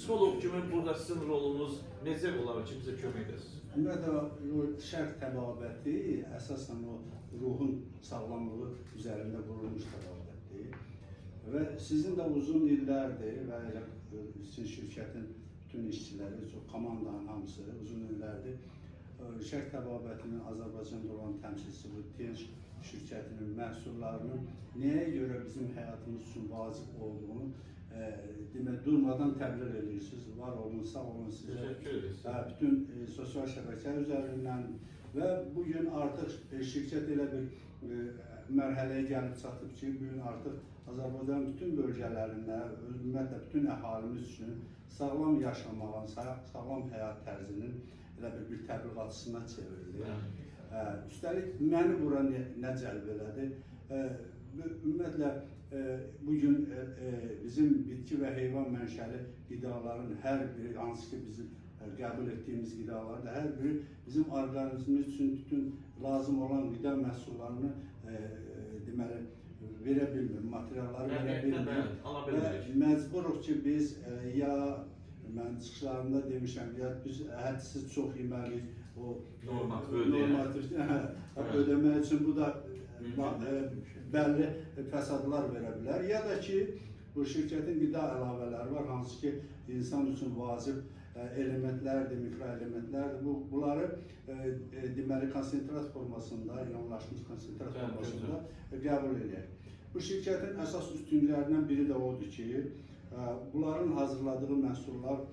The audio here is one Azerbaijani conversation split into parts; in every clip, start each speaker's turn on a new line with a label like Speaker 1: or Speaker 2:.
Speaker 1: psixoloq kimi burada sizin rolunuz necə olar ki, bizə kömək edəsiniz?
Speaker 2: Ümumiyyətlə, şərq təbabəti əsasən o ruhun sağlamlığı üzərində qurulmuş təbabətdir. Və sizin də uzun illərdir və elə sizin şirkətin bütün işçiləri, komandanın hamısı uzun illərdir şərq təbabətinin Azərbaycanda olan təmsilçisi bu TNC şirkətinin məhsullarının nəyə görə bizim həyatımız üçün vacib olduğunu demək, durmadan təbliğ edirsiniz. Var olun, sağ olun sizə.
Speaker 1: Təşəkkür ederiz.
Speaker 2: Bütün sosial şəbəkə üzərindən və bugün artıq şirkət elə bir mərhələyə gəlib çatıb ki, bugün artıq Azərbaycanın bütün bölgələrində, ümumiyyətlə bütün əhalimiz üçün sağlam yaşamağın, sağlam həyat tərzinin elə bir təbliğatçısına çevrildi. Üstəlik, məni bura nə cəlb elədi? Ümumiyyətlə, bugün bizim bitki və heyvan mənşəli qidaların hər biri, hansı ki bizim qəbul etdiyimiz qidalarda hər biri bizim orqanizmimiz üçün bütün lazım olan qida məhsullarını deməli, verə bilmir, materialları verə bilmir. Və məcburuq ki, biz ya mən çıxışlarında demişəm, ya biz hədsiz çox yeməliyik, o normativ ödəmək üçün bu da bəlli fəsadlar verə bilər. Ya da ki, bu şirkətin qida əlavələri var, hansı ki, insan üçün vacib elementlərdir, mikroelementlərdir. Bunları deməli konsentrat formasında, ionlaşmış konsentrat formasında qəbul edək. Bu şirkətin əsas üstünlüklərindən biri də odur ki, bunların hazırladığı məhsullar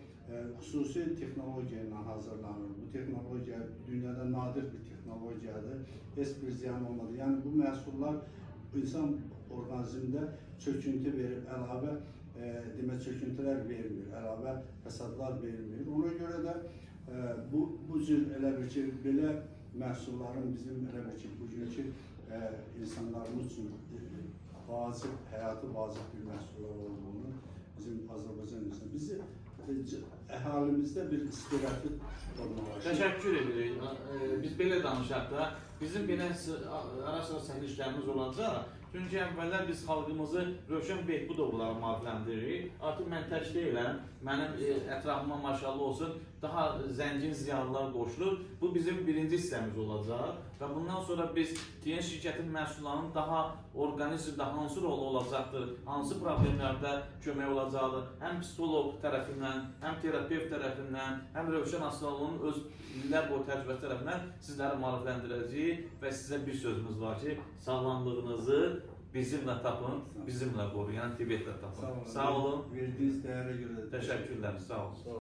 Speaker 2: xüsusi texnologiya ilə hazırlanır. Bu texnologiya dünyada nadir bir texnologiyadır, heç bir ziyan olmadı. Yəni bu məhsullar insan orqanizmində çöküntü verib, əlavə çöküntülər vermir, əlavə fəsadlar vermir. Ona görə də bu cür elə bir ki, belə məhsulların bizim elə bir ki, bugünkü insanlarımız üçün vacib, həyatı vacib bir məhsullar olduğunu bizim Azərbaycan insanı, bizi əhalimizdə bir stereotip olmalıdır.
Speaker 1: Təşəkkür edirik. Biz belə danışaq da, bizim belə ara-sıra səhlişlərimiz olacaq. Çünki əvvəllər biz xalqımızı Rövşən Behbudovlara maarifləndiririk. Artıq mən tək deyiləm, mənim ətrafıma maşallah olsun, daha zəngin ziyalılar qoşulur. Bu bizim birinci hissəmiz olacaq və bundan sonra biz TNC şirkətin məhsullarının daha orqanizmdə hansı rolu olacaqdır, hansı problemlərdə kömək olacaqdır, həm psixoloq tərəfindən, həm terapevt tərəfindən, həm Rövşən Aslanlının öz illər boyu təcrübəsi tərəfindən sizləri maarifləndirəcəyik və sizə bir sözümüz var ki, sağlamlığınızı bizimlə tapın, bizimlə qoruyun, yəni Tibetlə tapın. Sağ olun.
Speaker 2: Verdiyiniz dəyərə görə də
Speaker 1: təşəkkürlər, sağ olun.